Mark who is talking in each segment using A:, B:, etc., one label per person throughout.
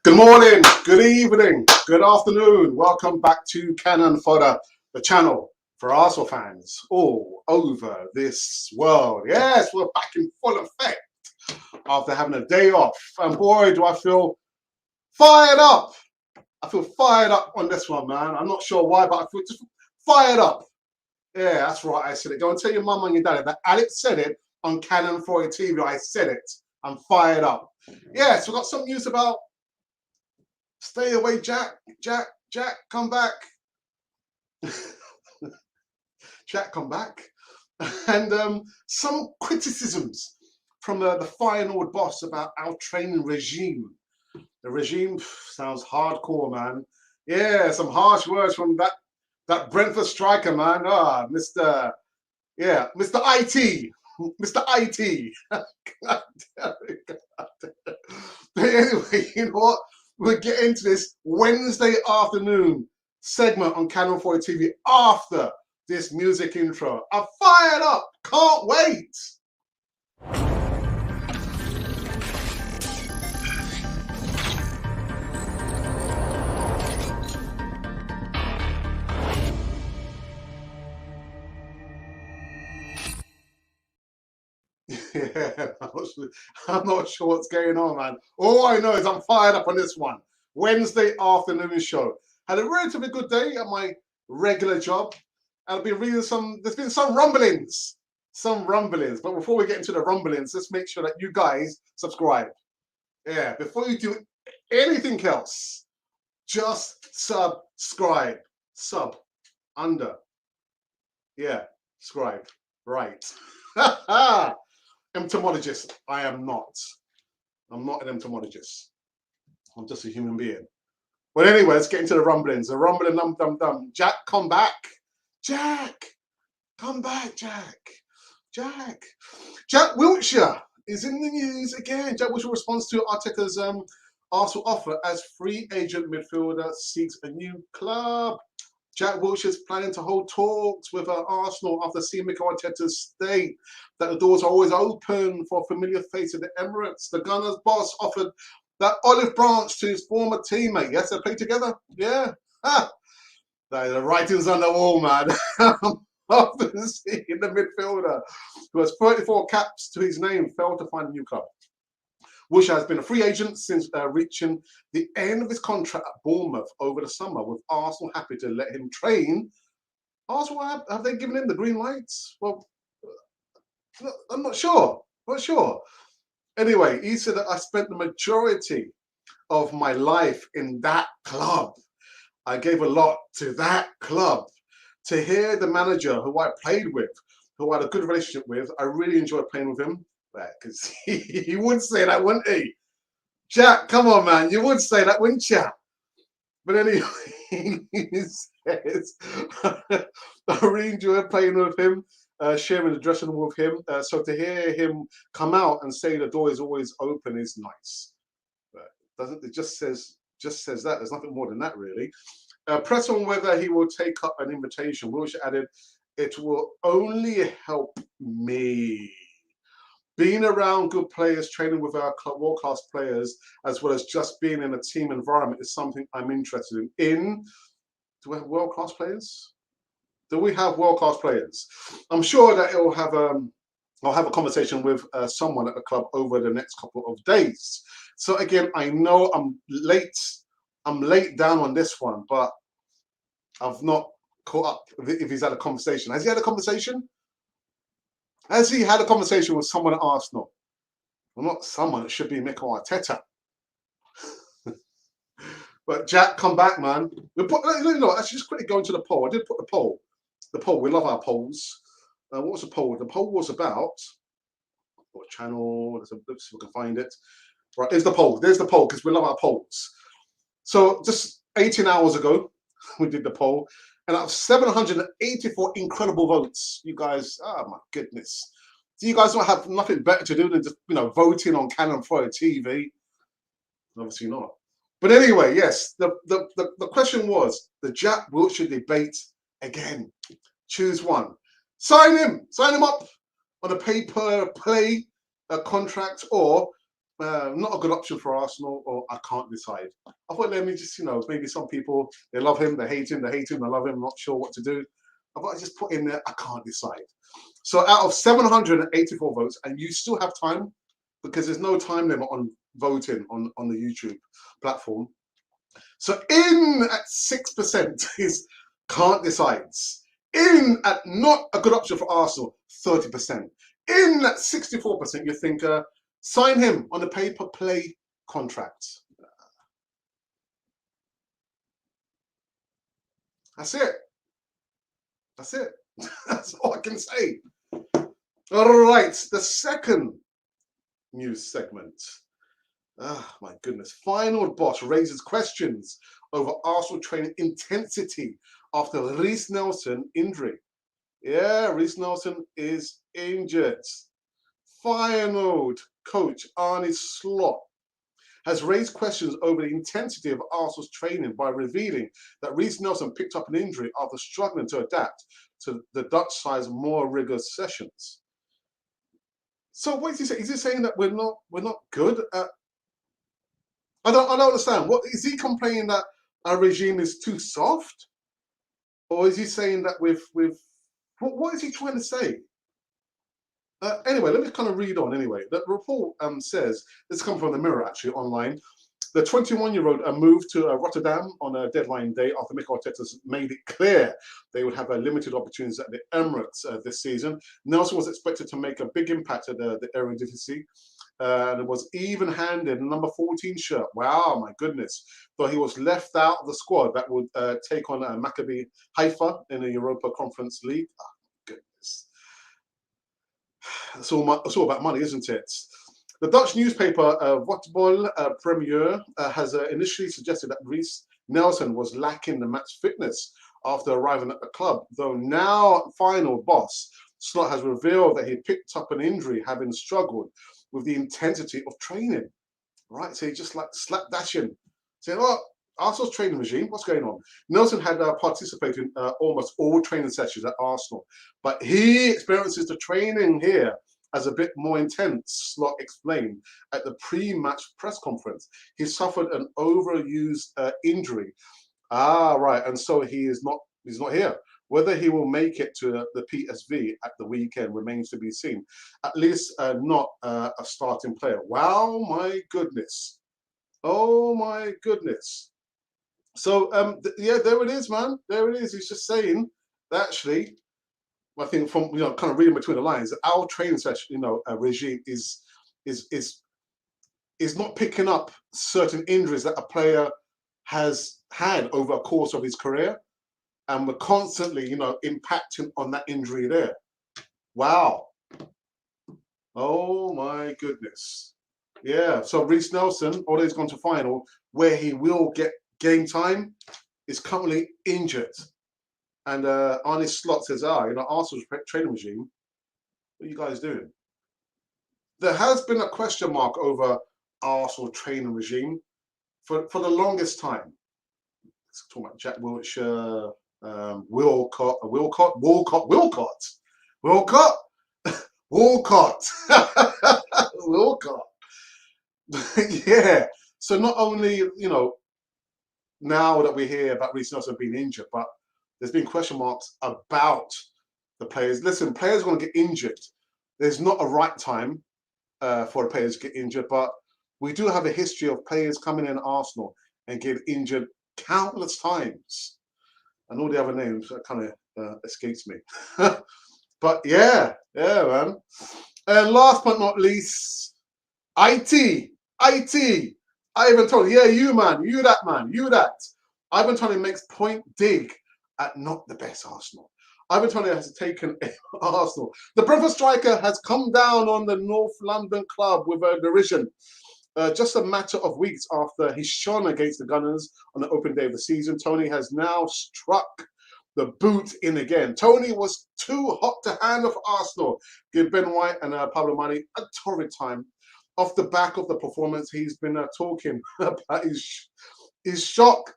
A: Good morning, good evening, good afternoon. Welcome back to Cannon Fodder, the channel for Arsenal fans all over this world. Yes, we're back in full effect after having a day off. And boy, do I feel fired up. I feel fired up on this one, man. I'm not sure why, but I feel just fired up. Yeah, that's right, I said it. Go and tell your mum and your dad that Alex said it on Cannon Fodder TV. I said it. I'm fired up. Yes, we've got some news about stay away, Jack, come back. Jack, come back. And some criticisms from the final boss about our training regime. The regime sounds hardcore, man. Yeah, some harsh words from that Brentford striker, man. Mr. IT. Mr. IT. But anyway, you know what? We'll get into this Wednesday afternoon segment on Cannon Fodder TV after this music intro. I'm fired up. Can't wait. Yeah, I'm not sure what's going on, man. All I know is I'm fired up on this one. Wednesday afternoon show. Had a relatively good day at my regular job. I've been reading there's been some rumblings. But before we get into the rumblings, let's make sure that you guys subscribe. Yeah, before you do anything else, just subscribe. Under. Yeah, subscribe. Right. Entomologist. I am not. I'm not an entomologist. I'm just a human being. But anyway, let's get into the rumblings. The rumbling dum. Jack, come back. Jack, come back, Jack. Jack Wilshere is in the news again. Jack Wilshere responds to Arteta's Arsenal offer as free agent midfielder seeks a new club. Jack Wilshere is planning to hold talks with Arsenal after seeing Mikel Arteta state that the doors are always open for a familiar face at the Emirates. The Gunners' boss offered that olive branch to his former teammate. Yes, they played together. Yeah. The writing's on the wall, man. After seeing the midfielder who has 34 caps to his name failed to find a new club. Wilshere has been a free agent since reaching the end of his contract at Bournemouth over the summer, with Arsenal happy to let him train. Arsenal, have they given him the green lights? Well, I'm not sure. Anyway, he said that I spent the majority of my life in that club. I gave a lot to that club. To hear the manager who I played with, who I had a good relationship with, I really enjoyed playing with him. Because he would say that, wouldn't he? Jack, come on, man. You would say that, wouldn't you? But anyway, he says, I really enjoyed playing with him, sharing the dressing room with him. So to hear him come out and say the door is always open is nice. It just says that. There's nothing more than that, really. Press on whether he will take up an invitation. Wilshere added, it will only help me. Being around good players, training with our world-class players, as well as just being in a team environment is something I'm interested in. Do we have world-class players? Do we have world-class players? I'm sure that I'll have a conversation with someone at the club over the next couple of days. So again, I know I'm late down on this one, but I've not caught up if he's had a conversation. Has he had a conversation? Has he had a conversation with someone at Arsenal? Well, not someone. It should be Mikel Arteta. But Jack, come back, man. Actually, just quickly go into the poll. I did put the poll. We love our polls. What was the poll? The poll was about what channel? Let's see if we can find it. Right, there's the poll. There's the poll because we love our polls. So just 18 hours ago, we did the poll. And out of 784 incredible votes, you guys, oh my goodness. Do you guys don't have nothing better to do than just, voting on Cannon Fodder TV? Obviously not. But anyway, yes, the question was the Jack Wilshere debate again. Choose one. Sign him up on a pay-per-play contract, or not a good option for Arsenal, or I can't decide. I thought, let me just, maybe some people, they love him, they hate him, they hate him, they love him, not sure what to do. I thought I just put in there, I can't decide. So out of 784 votes, and you still have time, because there's no time limit on voting on the YouTube platform. So in at 6% is can't decides. In at not a good option for Arsenal, 30%. In at 64%, you think sign him on a pay-per-play contract. That's it. That's it. That's all I can say. All right, the second news segment. Ah, my goodness. Final boss raises questions over Arsenal training intensity after Reiss Nelson injury. Yeah, Reiss Nelson is injured. Final coach Arne Slot has raised questions over the intensity of Arsenal's training by revealing that Reiss Nelson picked up an injury after struggling to adapt to the Dutch side's more rigorous sessions. So what is he saying? Is he saying that we're not good at? I don't understand. What is he complaining that our regime is too soft, or is he saying that what is he trying to say? Anyway, let me kind of read on. Anyway, the report says this comes from the Mirror actually online. The 21-year-old moved to Rotterdam on a deadline day after Mikel Arteta made it clear they would have a limited opportunities at the Emirates this season. Nelson was expected to make a big impact at the Eredivisie. And it was even-handed number 14 shirt. Wow, my goodness. But he was left out of the squad that would take on Maccabi Haifa in the Europa Conference League. Oh, goodness. It's all about money, isn't it? The Dutch newspaper Voetbal Premier has initially suggested that Reiss Nelson was lacking the match fitness after arriving at the club, though now final boss Slot has revealed that he picked up an injury having struggled with the intensity of training. Right, so he just like slapdashing, saying, "Oh, Arsenal's training regime, what's going on?" Nelson had participated in almost all training sessions at Arsenal, but he experiences the training here as a bit more intense, Slot explained at the pre-match press conference. He suffered an overused injury. Ah, right, and so he's not here. Whether he will make it to the PSV at the weekend remains to be seen. At least not a starting player. Wow, my goodness. Oh, my goodness. So, yeah, there it is, man. There it is. He's just saying that actually, I think from, kind of reading between the lines, that our training session, regime is not picking up certain injuries that a player has had over a course of his career. And we're constantly, impacting on that injury there. Wow. Oh my goodness. Yeah. So Reiss Nelson, although he's gone to final, where he will get game time, is currently injured. And Arne Slot says, Arsenal's training regime, what are you guys doing? There has been a question mark over Arsenal training regime for the longest time. Let's talk about Jack Wilshere, Walcott, Walcott. Yeah. So not only, now that we hear about Reiss Nelson being injured, but there's been question marks about the players. Listen, players are going to get injured. There's not a right time for the players to get injured, but we do have a history of players coming in Arsenal and getting injured countless times. And all the other names that kind of escapes me. But yeah, man. And last but not least, IT, Ivan Toney. Yeah, you man, you that. Ivan Toney makes point dig at not the best Arsenal. Ivan Toney has taken Arsenal. The Brentford striker has come down on the North London club with a derision. Just a matter of weeks after he shone against the Gunners on the open day of the season, Toney has now struck the boot in again. Toney was too hot to handle for Arsenal. Give Ben White and Pablo Mari a torrid time. Off the back of the performance, he's been talking about his shock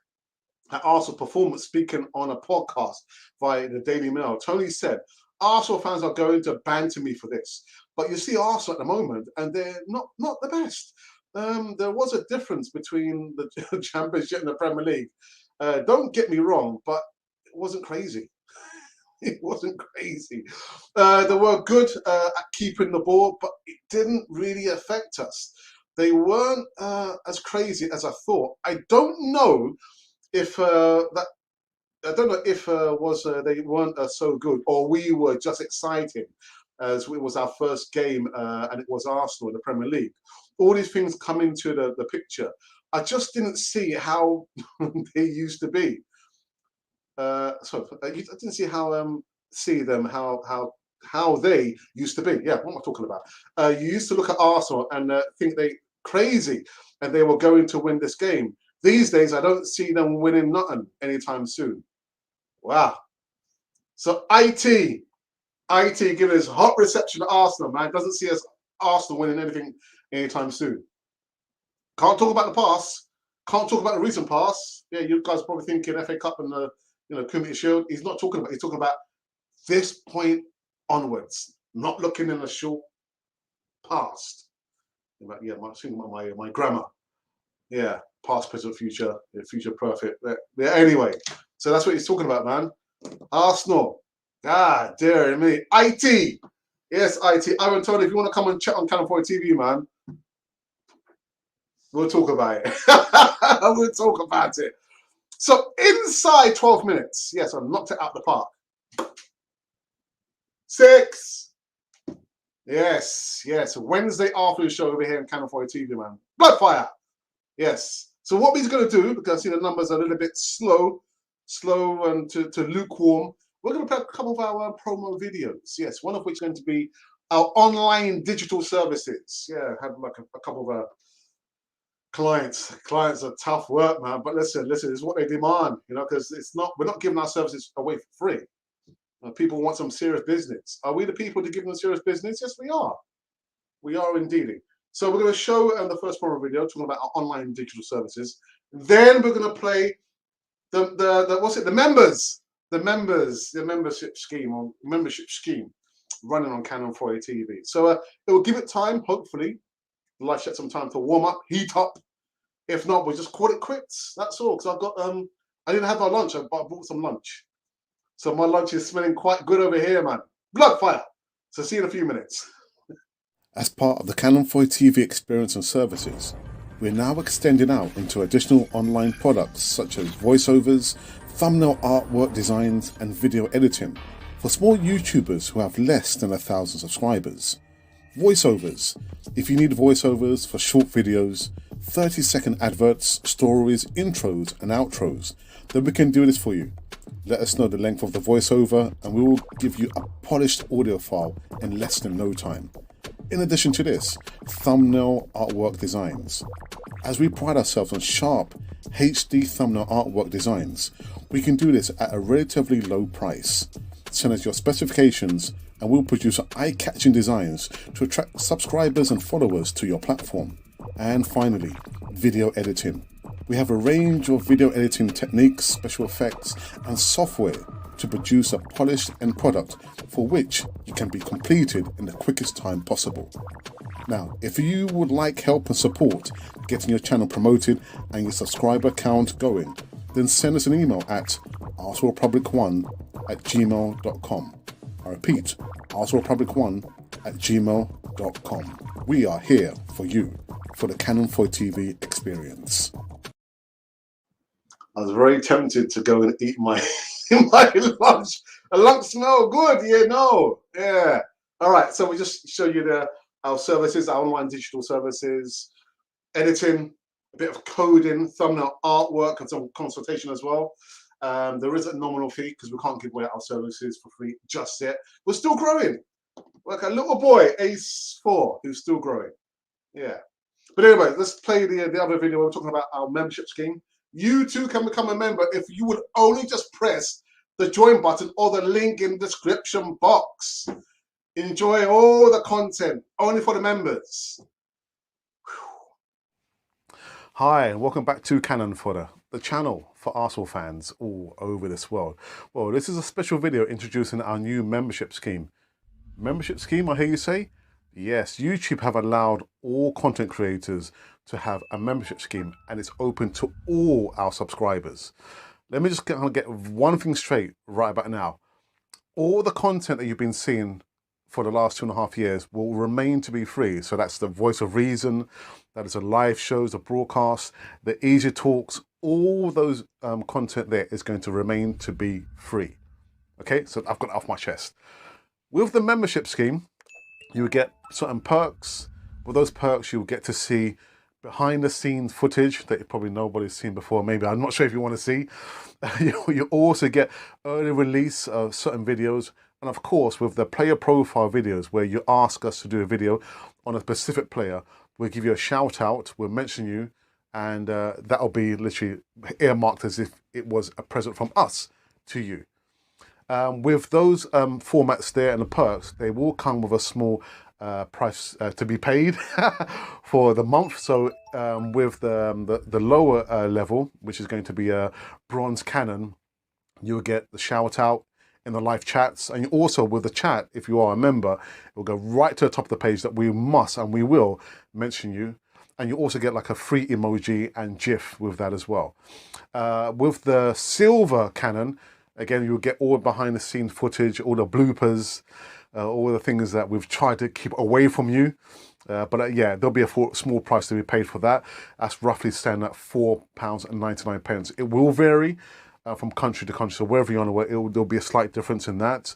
A: at Arsenal's performance, speaking on a podcast via the Daily Mail. Toney said, "Arsenal fans are going to banter me for this. But you see Arsenal at the moment, and they're not the best. There was a difference between the Championship and the Premier League. Don't get me wrong, but it wasn't crazy. It wasn't crazy. They were good at keeping the ball, but it didn't really affect us. They weren't as crazy as I thought. I don't know if that. I don't know if was they weren't so good, or we were just exciting, as it was our first game and it was Arsenal in the Premier League. All these things come into the picture. I just didn't see how they used to be. I didn't see how see them how they used to be. Yeah, what am I talking about? You used to look at Arsenal and think they crazy, and they were going to win this game. These days, I don't see them winning nothing anytime soon. Wow. So IT giving us hot reception to Arsenal, man. Doesn't see us Arsenal winning anything anytime soon. Can't talk about the past. Can't talk about the recent past. Yeah, you guys are probably thinking FA Cup and the Community Shield. He's not talking about. He's talking about this point onwards. Not looking in the short past. Yeah, my grammar. Yeah, past, present, future. Yeah, future perfect. Yeah. Anyway, so that's what he's talking about, man. Arsenal. Ah, dear me. IT. Yes, IT. Ivan Tony, if you want to come and chat on Cannon 4 TV, man, we'll talk about it. We'll talk about it. So inside 12 minutes, yes, I knocked it out the park. 6. Yes. Wednesday afternoon show over here on Cannon 4 TV, man. Bloodfire. Yes. So what we're going to do, because I see the numbers are a little bit slow and to lukewarm, we're going to play a couple of our promo videos. Yes, one of which is going to be our online digital services. Yeah, I have like a couple of clients. Clients are tough work, man. But listen, it's what they demand, because we're not giving our services away for free. People want some serious business. Are we the people to give them serious business? Yes, we are. We are indeed. So we're going to show the first promo video talking about our online digital services. Then we're going to play the membership scheme running on Canon 4A TV. So it will give it time, hopefully. Life set some time to warm up, heat up. If not, we'll just call it quits. That's all. Because I've got I didn't have my lunch, but I bought some lunch. So my lunch is smelling quite good over here, man. Bloodfire. So see you in a few minutes.
B: As part of the Canon 4 TV experience and services, we're now extending out into additional online products such as voiceovers, thumbnail artwork designs, and video editing for small YouTubers who have less than 1,000 subscribers. Voiceovers. If you need voiceovers for short videos, 30-second adverts, stories, intros, and outros, then we can do this for you. Let us know the length of the voiceover and we will give you a polished audio file in less than no time. In addition to this, thumbnail artwork designs. As we pride ourselves on sharp HD thumbnail artwork designs, we can do this at a relatively low price. Send us your specifications and we'll produce eye-catching designs to attract subscribers and followers to your platform. And finally, video editing. We have a range of video editing techniques, special effects, and software to produce a polished end product for which you can be completed in the quickest time possible. Now, if you would like help and support getting your channel promoted and your subscriber count going, then send us an email at arsenalrepublic1@gmail.com. I repeat, arsenalrepublic1@gmail.com. We are here for you, for the Canon 4 TV experience.
A: I was very tempted to go and eat my my lunch. A lunch smell good, yeah. All right, so we just show you our services, our online digital services, editing, a bit of coding, thumbnail artwork, and some consultation as well. There is a nominal fee because we can't give away our services for free just yet. We're still growing, like a little boy, Ace 4, who's still growing. Yeah. But anyway, let's play the other video. We're talking about our membership scheme. You too can become a member if you would only just press the join button or the link in the description box. Enjoy all the content, only for the members.
B: Hi, and welcome back to Canon Fodder, the channel for Arsenal fans all over this world. Well, this is a special video introducing our new membership scheme. Membership scheme, I hear you say? Yes, YouTube have allowed all content creators to have a membership scheme, and it's open to all our subscribers. Let me just get one thing straight right about now. All the content that you've been seeing for the last 2.5 years will remain to be free. So that's the Voice of Reason, that is the live shows, the broadcasts, the easy talks, all those content there is going to remain to be free. Okay, so I've got it off my chest. With the membership scheme, you will get certain perks. With those perks, you'll get to see behind the scenes footage that probably nobody's seen before. Maybe, I'm not sure if you want to see. You also get early release of certain videos. And of course, with the player profile videos, where you ask us to do a video on a specific player, we'll give you a shout out, we'll mention you, and that'll be literally earmarked as if it was a present from us to you. With those formats there and the perks, they will come with a small price to be paid for the month. So with the lower level, which is going to be a bronze canon, you'll get the shout out in the live chats, and also with the chat, if you are a member, it will go right to the top of the page that we must and we will mention you. And you also get like a free emoji and GIF with that as well. With the silver canon, again, you'll get all behind the scenes footage, all the bloopers, all the things that we've tried to keep away from you. But yeah, there'll be a small price to be paid for that. That's roughly standing at £4.99. It will vary from country to country. So wherever you're on the way, there'll be a slight difference in that.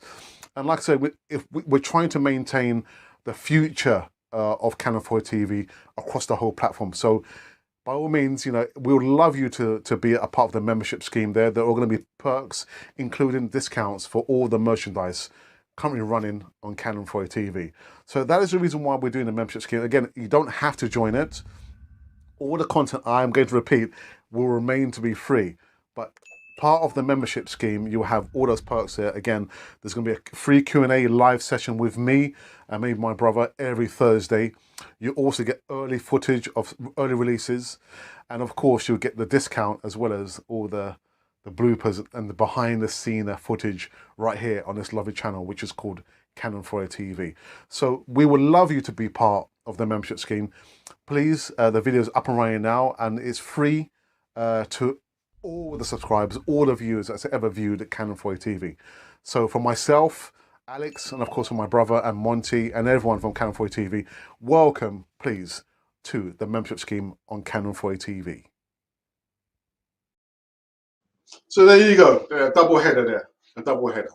B: And like I said, we're trying to maintain the future of Canon 4 TV across the whole platform. So by all means, we would love you to be a part of the membership scheme there. There are going to be perks, including discounts for all the merchandise currently running on Canon 4 TV. So that is the reason why we're doing the membership scheme. Again, you don't have to join it. All the content I'm going to repeat will remain to be free. But part of the membership scheme, you'll have all those perks there. Again, there's going to be a free Q&A live session with me and maybe my brother every Thursday. You also get early footage of early releases. And of course, you'll get the discount as well as all the bloopers and the behind the scene footage right here on this lovely channel, which is called Canon 4 TV. So we would love you to be part of the membership scheme. Please, the video is up and running now, and it's free to all the subscribers, all the viewers that's ever viewed Canon 4 TV. So for myself, Alex, and of course for my brother and Monty and everyone from Canon 4 TV, welcome, please, to the membership scheme on Canon 4 TV.
A: So there you go, double header there, a double header.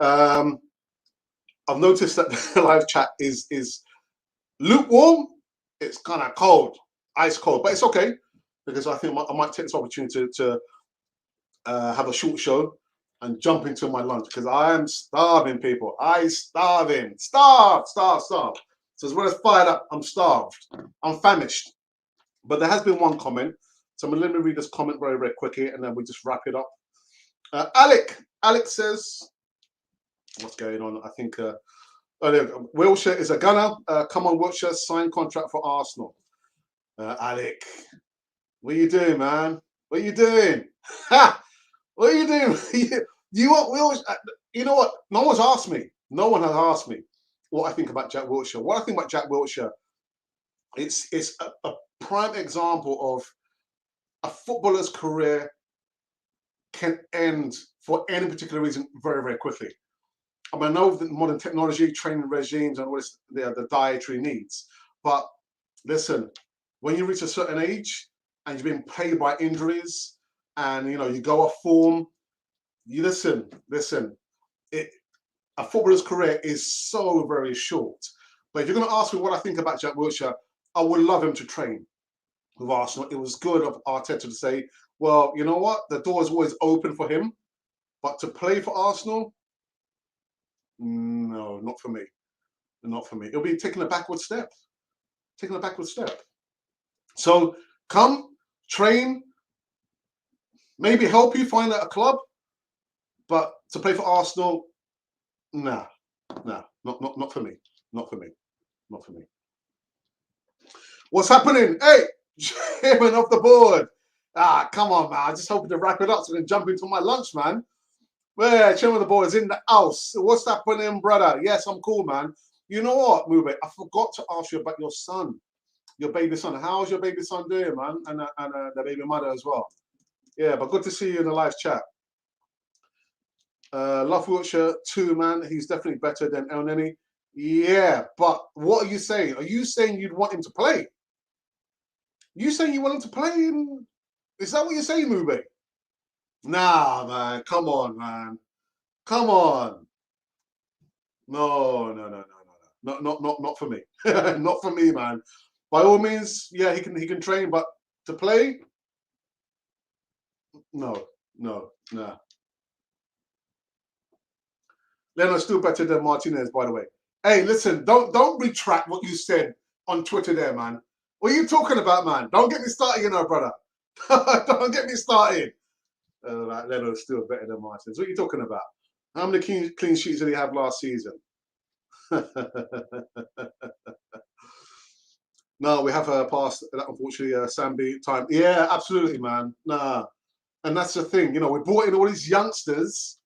A: I've noticed that the live chat is lukewarm. It's kind of cold, ice cold, but it's okay, because I think I might take this opportunity to have a short show and jump into my lunch, because I am starving, people. Starved. So as well as fired up, I'm starved. I'm famished. But there has been one comment. So let me read this comment very, very quickly, and then we just wrap it up. Alex says, what's going on? I think Wilshere is a gunner. Come on, Wilshere, sign contract for Arsenal. Alec, what are you doing, man? What are you doing? Ha! What are you doing? You know what? No one's asked me. No one has asked me what I think about Jack Wilshere. What I think about Jack Wilshere, it's a prime example of a footballer's career can end for any particular reason very, very quickly. I mean, I know the modern technology, training regimes, and what the dietary needs. But listen, when you reach a certain age and you've been plagued by injuries, and you go off form, you listen. A footballer's career is so very short. But if you're going to ask me what I think about Jack Wilshere, I would love him to train with Arsenal. It was good of Arteta to say, well, you know what? The door is always open for him. But to play for Arsenal, no, not for me. Not for me. It'll be taking a backward step. So come, train, maybe help you find out a club. But to play for Arsenal, nah, not for me. Not for me. What's happening? Hey, chairman of the board. Come on, man. I just hoping to wrap it up so I can jump into my lunch, man. Well, chairman of the board is in the house. What's happening, brother? Yes, I'm cool, man. You know what, Mube? I forgot to ask you about your son, your baby son. How's your baby son doing, man? And the baby mother as well. Yeah, but good to see you in the live chat. Love Wiltshire too, man. He's definitely better than El Neni. Yeah, but what are you saying? Are you saying you'd want him to play? You saying you want him to play? Is that what you're saying, Mube? Nah, man. Come on, man. Come on. No, no, no, no, no, no. Not for me. Not for me, man. By all means, yeah, he can train, but to play, no, no, nah. Leonard's still better than Martinez, by the way. Hey, listen, don't retract what you said on Twitter there, man. What are you talking about, man? Don't get me started, you know, brother. Don't get me started. Like Leonard's still better than Martinez. What are you talking about? How many clean sheets did he have last season? No, we have passed that, unfortunately, Sambi time. Yeah, absolutely, man. Nah. And that's the thing, you know, we brought in all these youngsters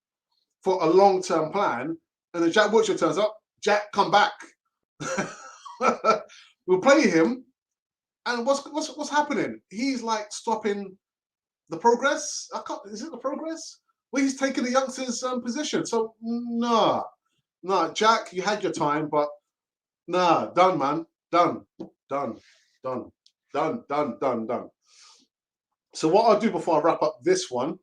A: for a long-term plan, and then Jack Butcher turns up. Jack, come back. We'll play him, and what's happening? He's like stopping the progress. Is it the progress? Well, he's taking the youngsters' position. So nah, Jack, you had your time, but nah, done, man, done. So what I'll do before I wrap up this one,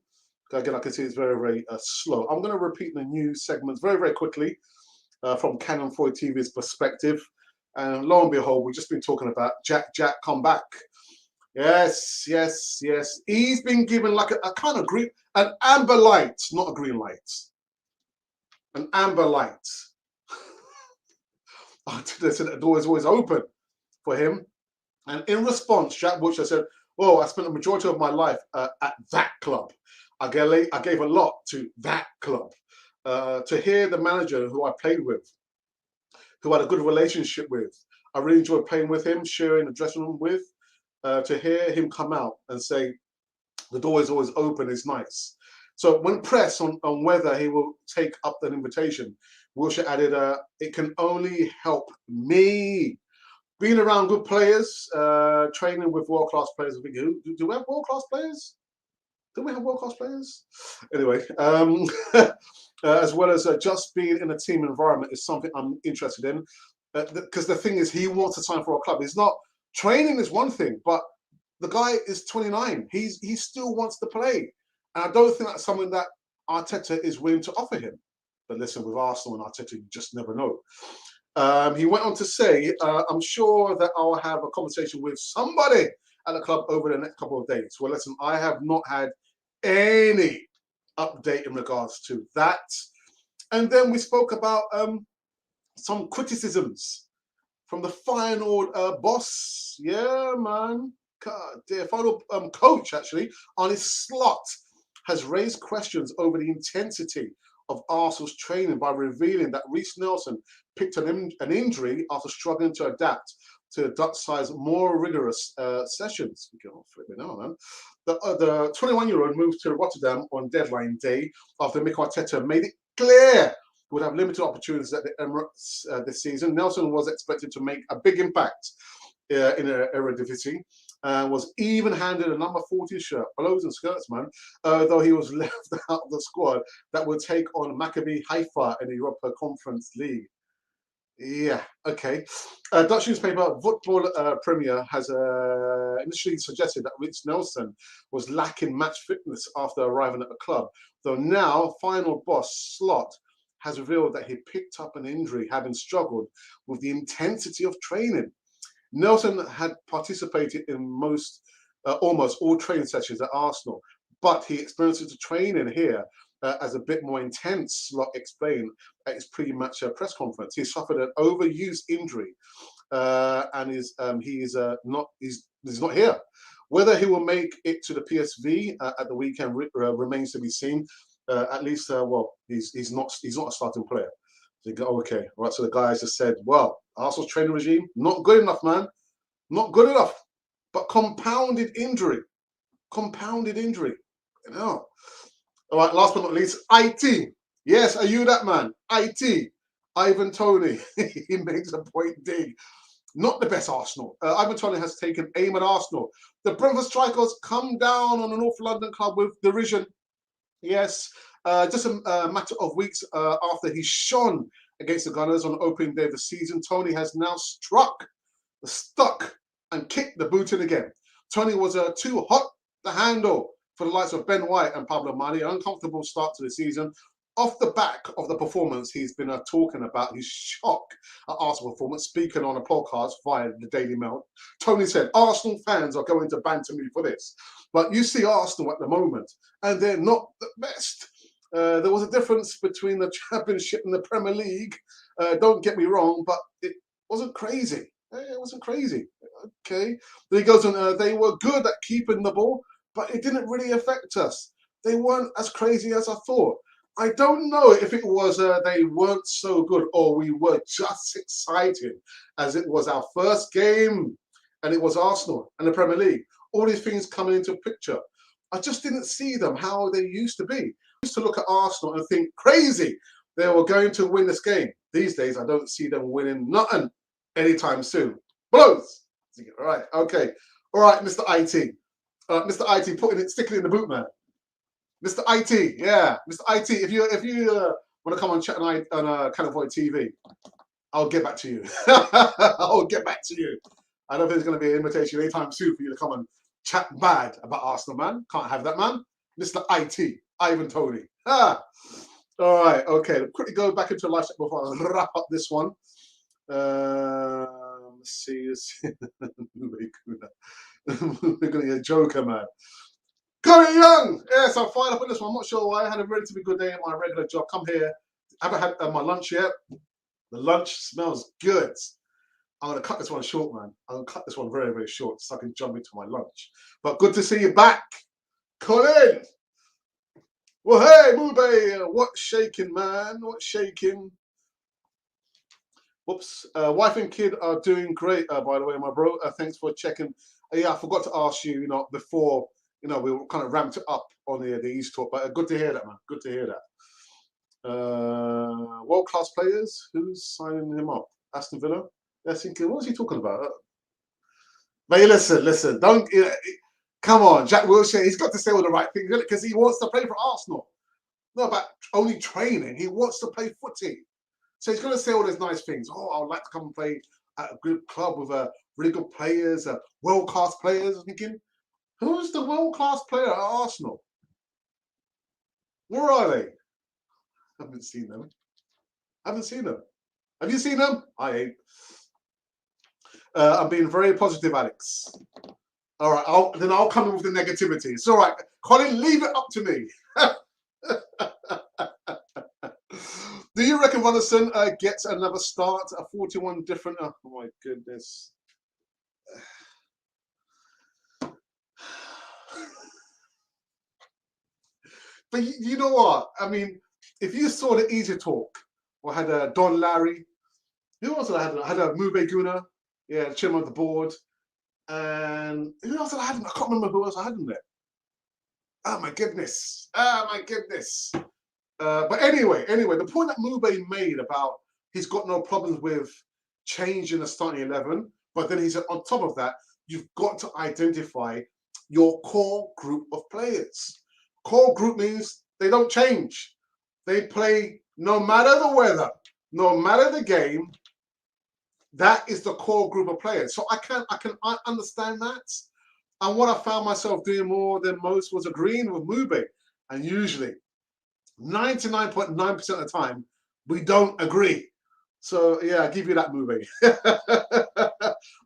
A: again, I can see it's very, very slow. I'm going to repeat the news segments very, very quickly from Canon 4 TV's perspective. And lo and behold, we've just been talking about Jack come back. Yes. He's been given like a kind of green, an amber light, not a green light. An amber light. They said the door is always open for him. And in response, Jack Butcher said, well, I spent the majority of my life at that club. I gave a lot to that club. To hear the manager who I played with, who I had a good relationship with, I really enjoyed playing with him, sharing the dressing room with, to hear him come out and say, the door is always open is nice. So when pressed on whether he will take up that invitation, Wilshere added, it can only help me. Being around good players, training with world-class players. Do we have world-class players? Do we have world-class players? Anyway, as well as just being in a team environment is something I'm interested in. Because the thing is, he wants to sign for a club. It's not, training is one thing, but the guy is 29. He still wants to play. And I don't think that's something that Arteta is willing to offer him. But listen, with Arsenal and Arteta, you just never know. He went on to say, I'm sure that I'll have a conversation with somebody at the club over the next couple of days. Well, listen, I have not had any update in regards to that. And then we spoke about some criticisms from the final boss. Yeah, man. God, dear. Final coach, actually, on his slot has raised questions over the intensity of Arsenal's training by revealing that Reece Nelson picked an injury after struggling to adapt to Dutch side's more rigorous sessions. We can all flip it now, man. The 21-year-old moved to Rotterdam on deadline day after Mikel Arteta made it clear he would have limited opportunities at the Emirates this season. Nelson was expected to make a big impact in the Eredivisie. Was even handed a number 40 shirt, blows and skirts, man, though he was left out of the squad that would take on Maccabi Haifa in the Europa Conference League. Yeah, okay. Dutch newspaper Voetbal Premier has initially suggested that Reece Nelson was lacking match fitness after arriving at the club, though now final boss Slot has revealed that he picked up an injury, having struggled with the intensity of training. Nelson had participated in almost all training sessions at Arsenal, but he experienced the training here as a bit more intense, Slot explained at his pre-match press conference. He suffered an overuse injury and he's not here. Whether he will make it to the PSV at the weekend remains to be seen. At least, well, he's not a starting player. They go, okay, right. So the guys just said, well, Arsenal's training regime, not good enough, man. Not good enough. But compounded injury. You know. All right, last but not least, IT. Yes, are you that man? IT. Ivan Toney, he makes a point dig. Not the best Arsenal. Ivan Toney has taken aim at Arsenal. The Brentford strikers come down on a North London club with derision. Yes, just a matter of weeks after he shone against the Gunners on opening day of the season, Toney has now stuck, and kicked the boot in again. Toney was too hot to handle for the likes of Ben White and Pablo Mari. An uncomfortable start to the season. Off the back of the performance, he's been talking about his shock at Arsenal performance, speaking on a podcast via the Daily Mail. Toney said, Arsenal fans are going to banter me for this. But you see Arsenal at the moment, and they're not the best. There was a difference between the Championship and the Premier League. Don't get me wrong, but it wasn't crazy. It wasn't crazy. Okay. Then he goes on, they were good at keeping the ball, but it didn't really affect us. They weren't as crazy as I thought. I don't know if it was they weren't so good or we were just excited as it was our first game and it was Arsenal and the Premier League. All these things coming into picture. I just didn't see them how they used to be. I used to look at Arsenal and think, crazy, they were going to win this game. These days, I don't see them winning nothing anytime soon. Blows. All right, okay. All right, Mr. IT. Mr. IT, sticking it in the boot, man. Mr. IT, yeah, Mr. IT. If you want to come on chat on Cannon Point TV, I'll get back to you. I'll get back to you. I don't think there's going to be an invitation anytime soon for you to come and chat bad about Arsenal, man. Can't have that, man. Mr. IT, Ivan Toney. Ah. All right, okay. Quickly go back into live chat before I wrap up this one. Let's see. We're going to get a joker, man. Curry Young! Yes, I'm fired up on this one. I'm not sure why. I had a relatively good day at my regular job. Come here. I haven't had my lunch yet. The lunch smells good. I'm going to cut this one short, man. I'm going to cut this one very, very short so I can jump into my lunch. But good to see you back. Colin! Well, hey, Mube, what's shaking, man? What's shaking? Whoops. Wife and kid are doing great, by the way, my bro. Thanks for checking. Yeah, I forgot to ask you, before, we were kind of ramped it up on the East Talk, but good to hear that, man. Good to hear that. World-class players, who's signing him up? Aston Villa? Yeah, thinking, what was he talking about? But listen, don't, come on, Jack Wilshere, he's got to say all the right things, because he wants to play for Arsenal. Not about only training, he wants to play footy. So he's going to say all those nice things. Oh, I would like to come and play at a good club with really good players, world-class players. I'm thinking, who's the world-class player at Arsenal? Where are they? I haven't seen them. Have you seen them? I ain't. I'm being very positive, Alex. All right, I'll come in with the negativity. It's all right. Colin, leave it up to me. Do you reckon Runnison gets another start at 41 different... Oh, my goodness. But you know what? I mean, if you saw the Easy Talk, I had Don Larry. Who else I had? I had Mube Guna, yeah, the chairman of the board. And who else I had? I can't remember who else I had in there. Oh, my goodness. But anyway, the point that Mube made about he's got no problems with changing the starting 11, but then he said on top of that, you've got to identify your core group of players. Core group means they don't change. They play no matter the weather, no matter the game. That is the core group of players. So I understand that. And what I found myself doing more than most was agreeing with Mube. And usually, 99.9% of the time, we don't agree. So yeah, I'll give you that, Mube.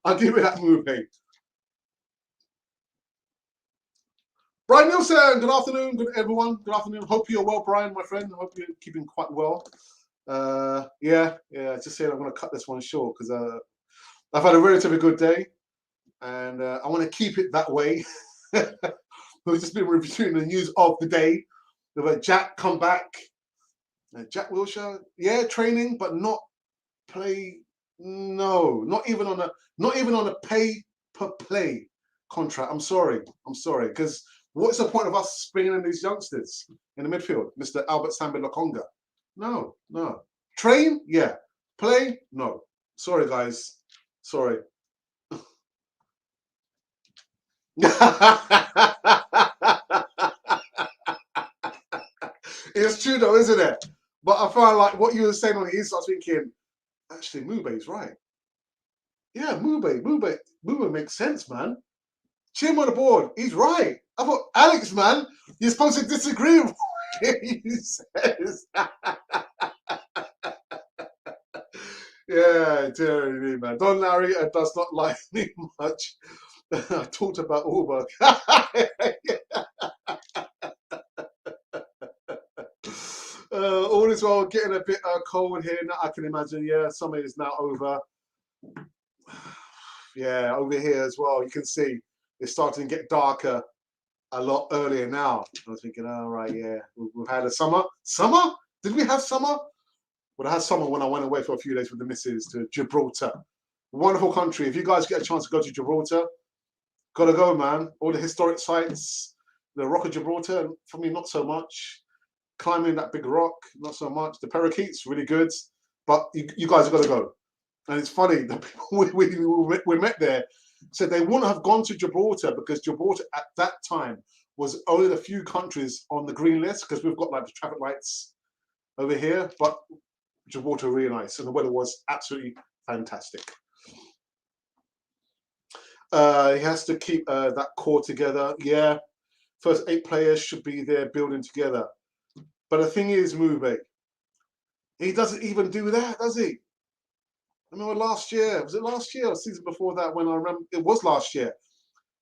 A: I'll give you that, Mube. Brian Nielsen, good afternoon, good everyone. Good afternoon. Hope you're well, Brian, my friend. I hope you're keeping quite well. Yeah. Just saying, I'm going to cut this one short because I've had a relatively good day, and I want to keep it that way. We've just been reviewing the news of the day. We've had Jack come back. Jack Wilshere, yeah, training, but not play. No, not even on a pay per play contract. I'm sorry, because what's the point of us bringing in these youngsters in the midfield, Mr. Albert Sambi Lokonga? No. Train? Yeah. Play? No. Sorry, guys. Sorry. It's true though, isn't it? But I find like what you were saying on the East, I was thinking, actually, Mube's right. Yeah, Mube makes sense, man. Chim on the board, he's right. I thought, Alex, man, you're supposed to disagree with what he says. Yeah, dear me, man. Don Larry does not like me much. I talked about Uber. All is well, getting a bit cold here now, I can imagine. Yeah, summer is now over. Yeah, over here as well. You can see it's starting to get darker a lot earlier now. I was thinking, all right, yeah, we've had a summer. Summer? Did we have summer? Well, I had summer when I went away for a few days with the missus to Gibraltar. Wonderful country. If you guys get a chance to go to Gibraltar, gotta go, man. All the historic sites, the Rock of Gibraltar, for me, not so much. Climbing that big rock, not so much. The parakeets, really good. But you guys have got to go. And it's funny, the people we met there said they wouldn't have gone to Gibraltar because Gibraltar at that time was only a few countries on the green list because we've got like the traffic lights over here. But Gibraltar really nice and the weather was absolutely fantastic. He has to keep that core together. Yeah, first 8 players should be there building together. But the thing is, Mube, he doesn't even do that, does he? I remember last year, was it last year or season before that when I remember, it was last year.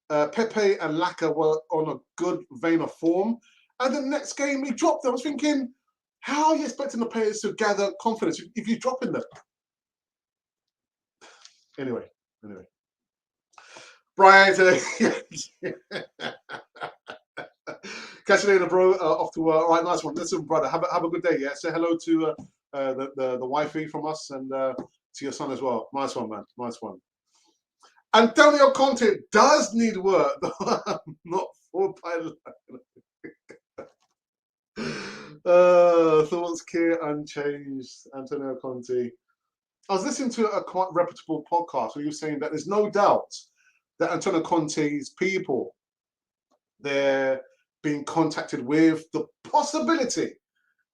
A: Pepe and Laka were on a good vein of form. And the next game we dropped them. I was thinking, how are you expecting the players to gather confidence if you're dropping them? Anyway. Brian, catch you later, bro. Off to all right, nice one. Listen, brother, have a good day. Yeah, say hello to the wifey from us and to your son as well. Nice one, man. Nice one. Antonio Conte does need work, not for pilot. Thoughts clear, unchanged. Antonio Conte. I was listening to a quite reputable podcast where he was saying that there's no doubt that Antonio Conte's people, they're being contacted with the possibility,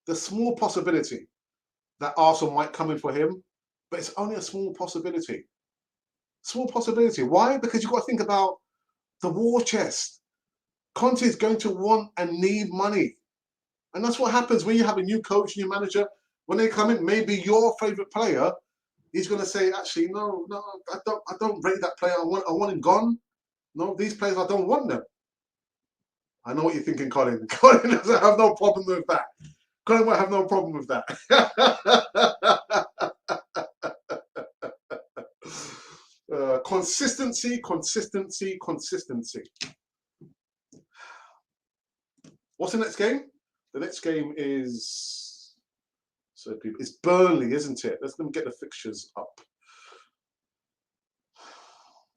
A: the small possibility that Arsenal might come in for him, but it's only a small possibility. Small possibility. Why? Because you've got to think about the war chest. Conte is going to want and need money. And that's what happens when you have a new coach, new manager. When they come in, maybe your favourite player, he's going to say, actually, no, I don't rate that player. I want him gone. No, these players, I don't want them. I know what you're thinking, Colin. Colin doesn't have no problem with that. Colin will have no problem with that. Consistency. What's the next game? The next game is it's Burnley, isn't it? Let's get the fixtures up.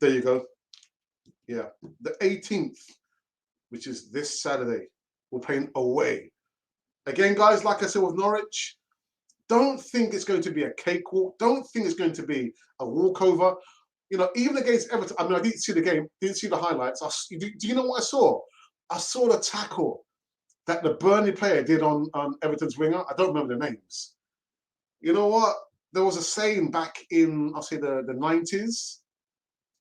A: There you go. Yeah, the 18th, which is this Saturday, we're playing away. Again, guys, like I said with Norwich, don't think it's going to be a cakewalk. Don't think it's going to be a walkover. You know, even against Everton, I mean, I didn't see the game, didn't see the highlights. Do you know what I saw? I saw the tackle that the Burnley player did on Everton's winger. I don't remember the names. You know what? There was a saying back in, I'll say the 90s,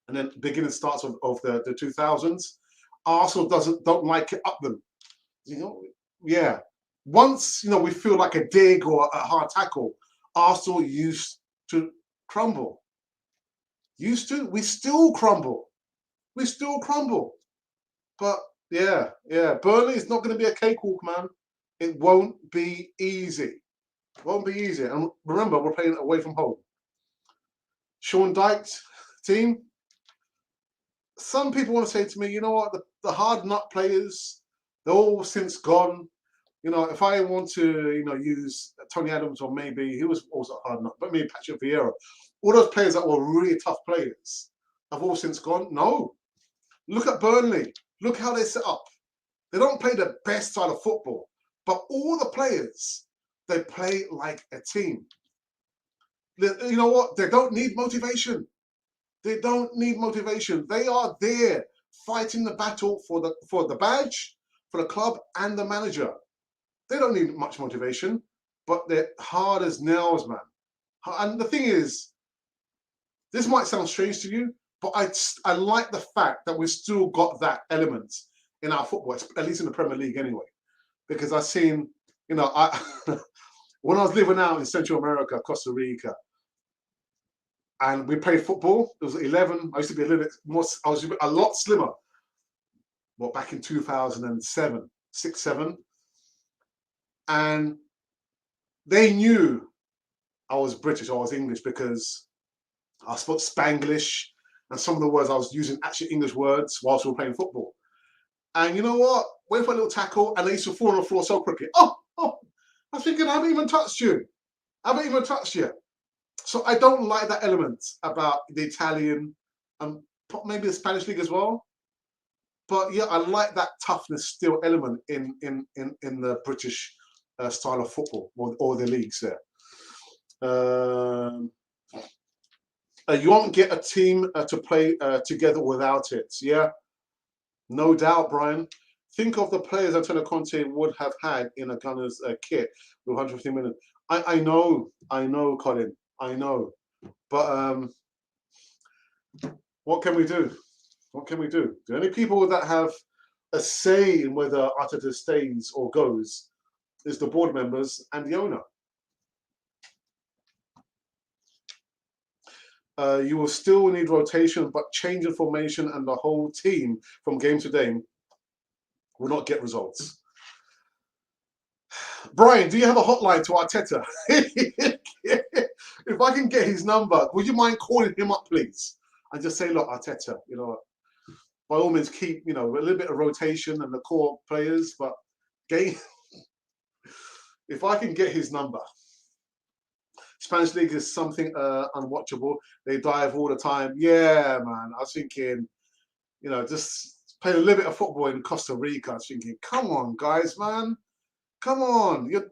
A: and then beginning starts of the 2000s. Arsenal don't like it up them. You know, yeah. Once, you know, we feel like a dig or a hard tackle, Arsenal used to crumble. Used to? We still crumble. We still crumble. But yeah. Burnley is not going to be a cakewalk, man. It won't be easy. It won't be easy. And remember, we're playing away from home. Sean Dyche's team. Some people want to say to me, you know what, the hard nut players, they're all since gone. You know, if I want to, you know, use Tony Adams or maybe he was also a hard nut, but maybe Patrick Vieira, all those players that were really tough players have all since gone. No. Look at Burnley. Look how they set up. They don't play the best style of football, but all the players, they play like a team. You know what? They don't need motivation. They don't need motivation. They are there fighting the battle for the badge, for the club and the manager. They don't need much motivation, but they're hard as nails, man. And the thing is, this might sound strange to you, but I like the fact that we've still got that element in our football, at least in the Premier League anyway. Because I've seen, you know, when I was living out in Central America, Costa Rica, and we played football, it was 11. I used to be a little bit more, I was a lot slimmer. Well, back in 2007, 6, 7. And they knew I was British, I was English, because I spoke Spanglish, and some of the words I was using actually English words whilst we were playing football. And you know what? Went for a little tackle, and they used to fall on the floor so quickly. Oh, I was thinking, I haven't even touched you. I haven't even touched you. So I don't like that element about the Italian and maybe the Spanish league as well. But yeah, I like that toughness still element in the British style of football, or the leagues there. You won't get a team to play together without it. Yeah, no doubt, Brian. Think of the players Antonio Conte would have had in a Gunners kit with 150 million. I know, Colin, I know. But what can we do? What can we do? The only people that have a say in whether Arteta stays or goes is the board members and the owner. You will still need rotation, but change in formation and the whole team from game to game will not get results. Brian, do you have a hotline to Arteta? If I can get his number, would you mind calling him up, please? And just say, look, Arteta, you know, by all means keep, you know, a little bit of rotation and the core players, but if I can get his number. Spanish league is something unwatchable. They dive all the time. Yeah, man. I was thinking, you know, just played a little bit of football in Costa Rica. I was thinking, come on, guys, man. Come on. You're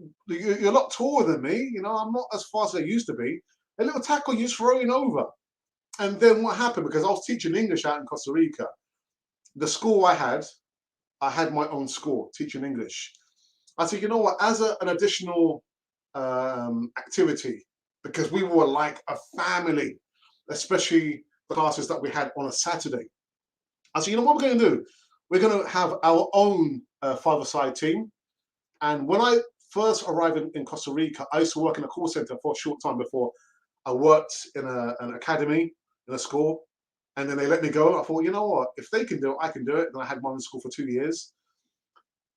A: a lot taller than me. You know, I'm not as fast as I used to be. A little tackle, you're throwing over. And then what happened? Because I was teaching English out in Costa Rica. The school I had my own school, teaching English. I said, you know what, as an additional activity, because we were like a family, especially the classes that we had on a Saturday. I said, you know what we're going to do? We're going to have our own five-a-side team. And when I first arrived in Costa Rica, I used to work in a call center for a short time before I worked in an academy, in a school. And then they let me go. I thought, you know what? If they can do it, I can do it. And I had one in school for 2 years.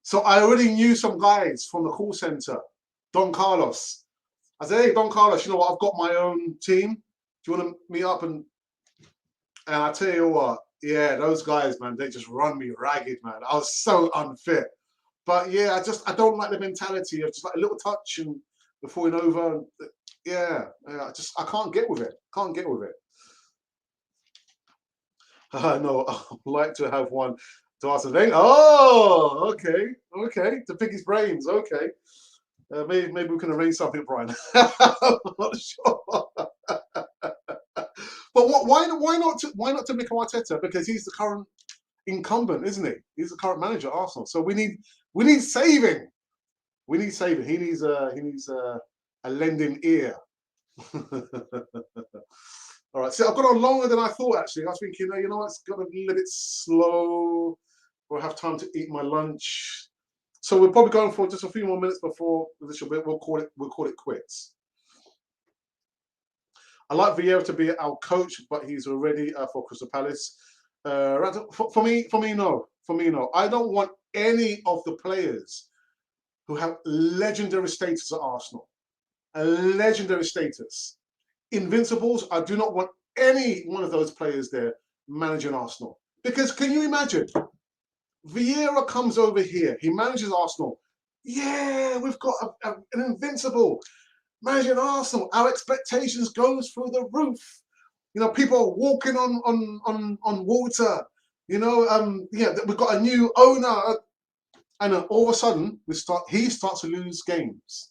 A: So I already knew some guys from the call center, Don Carlos. I said, hey, Don Carlos, you know what? I've got my own team. Do you want to meet up? And I tell you what, yeah, those guys, man, they just run me ragged, man. I was so unfit. But yeah, I don't like the mentality of just like a little touch and we're falling over. Yeah, I can't get with it. Can't get with it. No, I'd like to have one to ask a thing. Oh, okay. To pick his brains. Okay. Maybe we can arrange something, Brian. I'm not sure. But why not to Mikel Arteta? Because he's the current incumbent, isn't he? He's the current manager at Arsenal. So we need saving. We need saving. He needs a lending ear. All right. See, I've gone on longer than I thought. Actually, I was thinking, you know what? It's got a little bit slow. We'll have time to eat my lunch. So we're probably going for just a few more minutes before this. We'll call it quits. I like Vieira to be our coach, but he's already for Crystal Palace. For me, no. For me, no. I don't want any of the players who have legendary status at Arsenal. A legendary status. Invincibles, I do not want any one of those players there managing Arsenal. Because can you imagine? Vieira comes over here. He manages Arsenal. Yeah, we've got an invincible managing Arsenal. Our expectations goes through the roof. You know, people are walking on water. You know, yeah, we've got a new owner, and then all of a sudden he starts to lose games.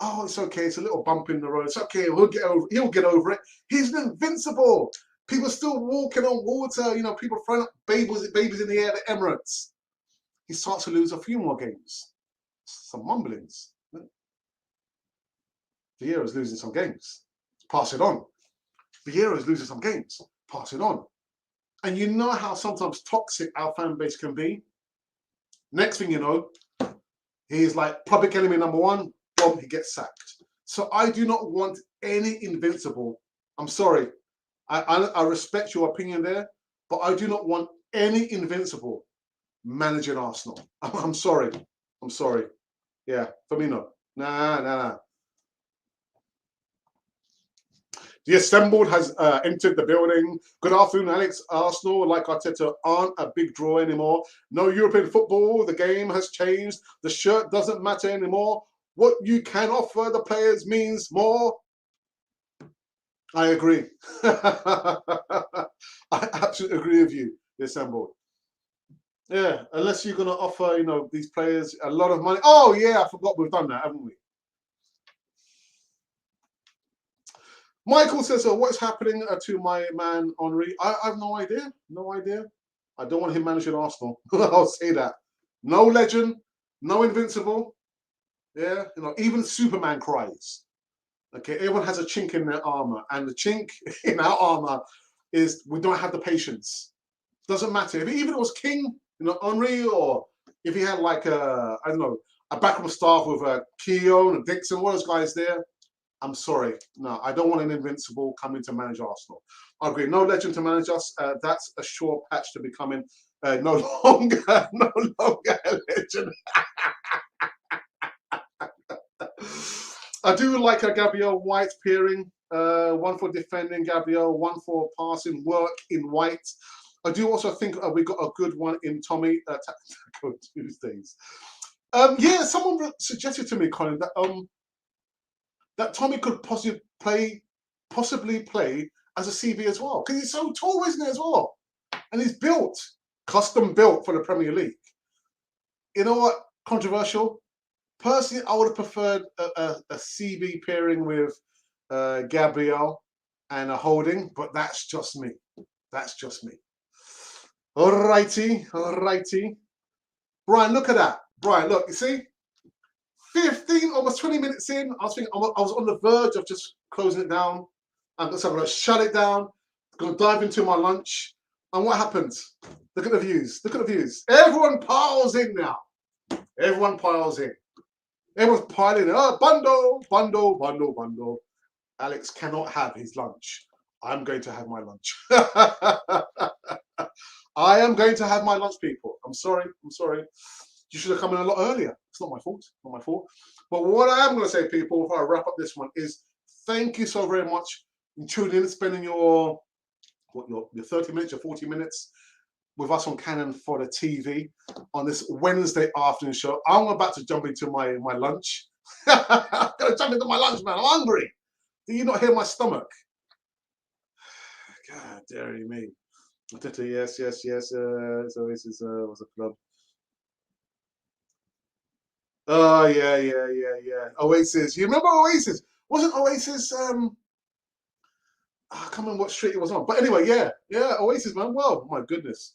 A: Oh, it's okay. It's a little bump in the road. It's okay. He'll get over. He'll get over it. He's invincible. People still walking on water. You know, people throwing up babies in the air at the Emirates. He starts to lose a few more games. Some mumblings. Vieira's losing some games. Pass it on. Vieira's losing some games. Pass it on. And you know how sometimes toxic our fan base can be. Next thing you know, he's like public enemy number one. Boom, he gets sacked. So I do not want any invincible. I'm sorry. I respect your opinion there, but I do not want any invincible managing Arsenal. I'm sorry. I'm sorry. Yeah, for me, no. Nah. The assembled has entered the building. Good afternoon, Alex. Arsenal, like Arteta, aren't a big draw anymore. No European football. The game has changed. The shirt doesn't matter anymore. What you can offer the players means more. I agree. I absolutely agree with you, the assembled. Yeah, unless you're going to offer, you know, these players a lot of money. Oh, yeah, I forgot we've done that, haven't we? Michael says, so what's happening to my man Henri? I have no idea. No idea. I don't want him managing Arsenal. I'll say that. No legend, no invincible. Yeah, you know, even Superman cries. Okay, everyone has a chink in their armor, and the chink in our armor is we don't have the patience. Doesn't matter if even it was King, you know, Henri, or if he had like a I don't know a backroom staff with a Keown and Dixon, all those guys there. I'm sorry, no, I don't want an invincible coming to manage Arsenal. I agree. No legend to manage us. That's a sure patch to becoming no longer, no longer a legend. I do like a Gabriel White pairing. One for defending Gabriel, one for passing work in White. I do also think we got a good one in Tommy Taco Tuesdays. Yeah, someone suggested to me, Colin, that Tommy could possibly play as a CB as well, because he's so tall, isn't he, as well? And he's built, custom built for the Premier League. You know what? Controversial. Personally, I would have preferred a CB pairing with Gabriel and a Holding, but that's just me. That's just me. Alrighty. Brian, look at that. Brian, look, you see? 15, almost 20 minutes in, I was thinking I was on the verge of just closing it down. I'm going to shut it down, going to dive into my lunch. And what happens? Look at the views. Look at the views. Everyone piles in now. Everyone piles in. Everyone's piling in. Oh, bundle. Alex cannot have his lunch. I'm going to have my lunch. I am going to have my lunch, people. I'm sorry. You should have come in a lot earlier. It's not my fault. Not my fault. But what I am going to say, people, before I wrap up this one, is thank you so very much for tuning in, spending your 30 minutes, your 40 minutes with us on Canon for the TV on this Wednesday afternoon show. I'm about to jump into my lunch. I'm going to jump into my lunch, man. I'm hungry. Do you not hear my stomach? God, dare me. Yes. So this is was a club. Oh yeah. Oasis. You remember Oasis? Wasn't Oasis? I can't remember what street it was on. But anyway, yeah. Oasis, man. Well, my goodness,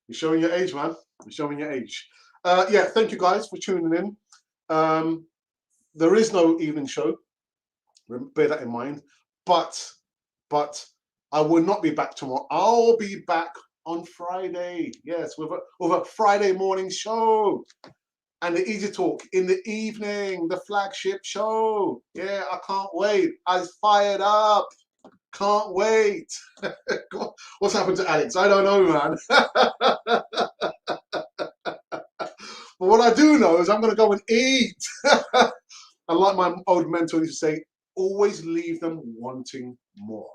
A: you're showing your age, man. You're showing your age. Yeah. Thank you guys for tuning in. There is no evening show. Bear that in mind. But I will not be back tomorrow. I'll be back on Friday. Yes, with a Friday morning show. And the Easy Talk in the evening, the flagship show. Yeah, I can't wait. I'm fired up. Can't wait. What's happened to Alex? I don't know, man. But what I do know is I'm going to go and eat. And like my old mentor used to say, always leave them wanting more.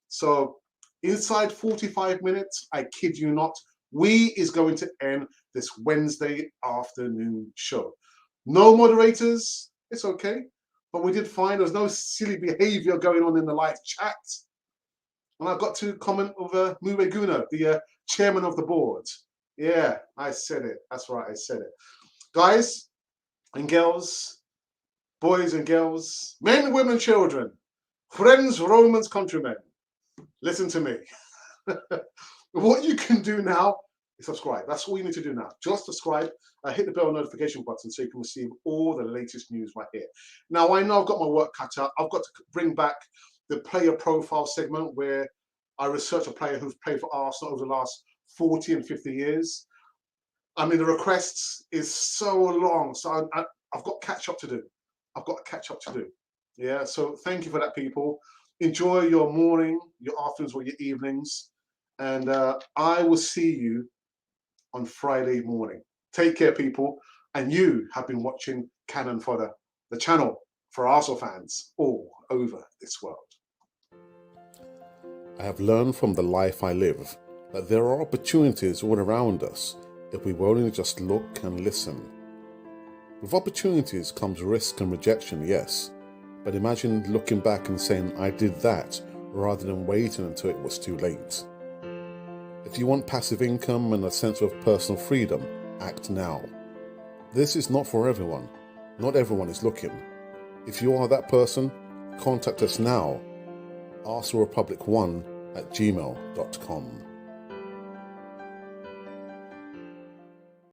A: So inside 45 minutes, I kid you not, we is going to end this Wednesday afternoon show. No moderators, it's okay. But we did find there's no silly behavior going on in the live chat. And I got to comment with Mue Guna, the chairman of the board. Yeah, I said it. That's right, I said it. Guys and girls, boys and girls, men, women, children, friends, Romans, countrymen, listen to me. What you can do now is subscribe. That's all you need to do now. Just subscribe, hit the bell notification button so you can receive all the latest news right here. Now, I know I've got my work cut out. I've got to bring back the player profile segment where I research a player who's played for Arsenal over the last 40 and 50 years. I mean, the requests is so long, so I've got catch up to do. I've got a catch up to do. Yeah, so thank you for that, people. Enjoy your morning, your afternoons, or your evenings, and I will see you on Friday morning. Take care, people, and you have been watching Cannon Fodder, the channel for Arsenal fans all over this world.
B: I have learned from the life I live that there are opportunities all around us if we will only just look and listen. With opportunities comes risk and rejection, yes, but imagine looking back and saying, I did that, rather than waiting until it was too late. If you want passive income and a sense of personal freedom, act now. This is not for everyone. Not everyone is looking. If you are that person, contact us now. ArsenalRepublic1@gmail.com.